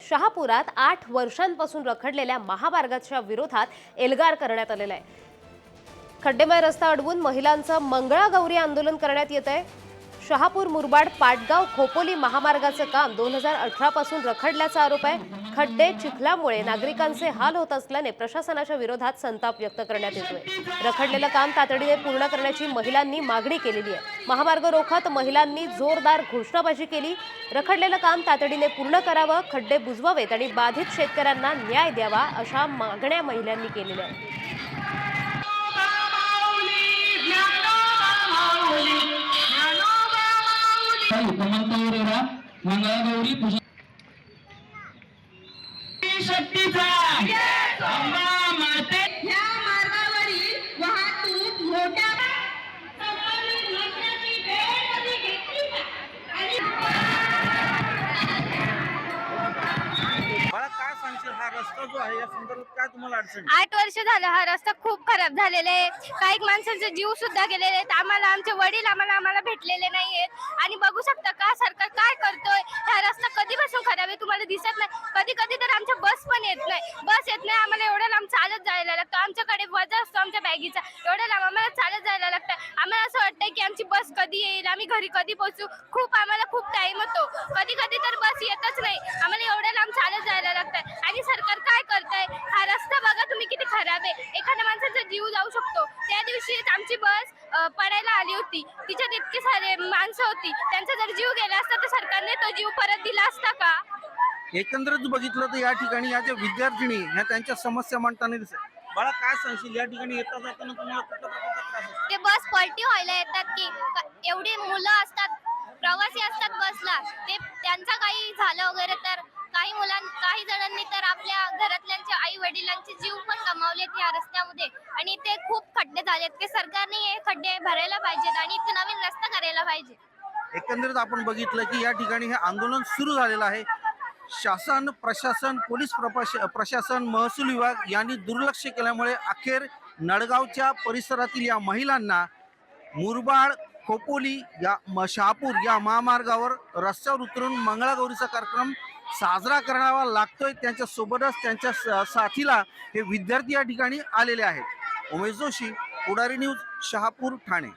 शहापुरात 8 वर्षांपासून रखडलेल्या महामार्गाच्या विरोधात एल्गार करण्यात आलेला आहे। खड्डेमय रस्ता अडवून महिलांचं मंगळागौरी आंदोलन करण्यात येत आहे। शहापूर मुरबाड पाटगाव खोपोली महामार्गाचं काम 2018 पासून रखडल्याचा आरोप आहे। खड्डे चिखलामुळे नागरिकांचे हाल होत असल्याने प्रशासनाच्या विरोधात संताप व्यक्त करण्यात येतोय। रखडलेलं काम तातडीने पूर्ण करण्याची महिलांनी मागणी केलेली आहे। महामार्ग रोखत महिलांनी जोरदार घोषणाबाजी केली। रखडलेलं काम तातडीने पूर्ण करावं, खड्डे बुजवावेत आणि बाधित शेतकऱ्यांना न्याय द्यावा अशा मागण्या महिलांनी केलेल्या आहेत। मंगळागौरी शक्तीचा माते या मार्गावरील वाहतूक मोठ्या काय सांगशील, हा रस्ता जो आहे या संदर्भात काय तुम्हाला अडचण? 8 वर्ष झालं हा रस्ता खूप खराब झालेला आहे। काही माणसांचे जीव सुद्धा गेलेले आहेत। आमचे वडील आम्हाला भेटलेले नाहीयेत आणि बघू शकता का सरकार काय करतोय। हा रस्ता कधीपासून खराब आहे तुम्हाला दिसत नाही। कधी कधी तर आमच्या बस पण येत नाही। आम्हाला एवढं लांब चालत जायला लागतं। आमच्याकडे वजा असतो आमच्या बॅगीचा, एवढं लांब आम्हाला चालत जायला लागतं। आम्हाला असं वाटतंय की आमची बस कधी येईल, आम्ही घरी कधी पोहोचू। आम्हाला खूप टाइम होतो। कधी कधी तर बस येतच नाही। आम्हाला एवढं लांब चालत जायला लागतं आणि सरकार काय करतंय। हा रस्ता बघा तुम्ही किती खराब आहे। एखाद्या माणसाचा जीव जाऊ शकतो। त्या दिवशी आमची बस पडायला आली होती, तिच्यात इतके सारे माणसं होती। त्यांचा जर जीव गेला असता तर सरकारने तो जीव परत दिला असता का? एकंदरीत बघितलं तर या ठिकाणी या ज्या विद्यार्थिनी ह्या त्यांच्या समस्या मांडताना दिसत। बाळा काय सांगशील, या ठिकाणी येता जाताना तुम्हाला कुठला प्रकारचा त्रास होतो? ते बस पलटी व्हायला येतात की एवढी मुलं असतात, प्रवासी असतात बसला, ते त्यांचा काही झालं वगैरे तर काही जणांनी तर आपल्या घरातल्यांचे आई वडिलांचे जीव पण गमावलेत या रस्त्यामध्ये आणि ते खूप खड्डे झालेत। ते सरकारने हे खड्डे भरायला पाहिजेत आणि इथे नवीन रस्ता करायला पाहिजे। एकंदरीत आपण बघितलं की या ठिकाणी हे आंदोलन सुरू झालेलं आहे। शासन, प्रशासन, पोलीस प्रशासन, महसूल विभाग यांनी दुर्लक्ष केल्यामुळे अखेर नडगावच्या परिसरातील या महिलांना मुरबाड खोपोली या शहापूर या महामार्गावर रस्त्यावर उतरून मंगळागौरीचा कार्यक्रम साजरा करावा लागतोय। त्यांच्या सोबतच त्यांच्या साथीला हे विद्यार्थी या ठिकाणी आलेले आहेत। उमेश जोशी, पुढारी न्यूज, शहापूर, ठाणे।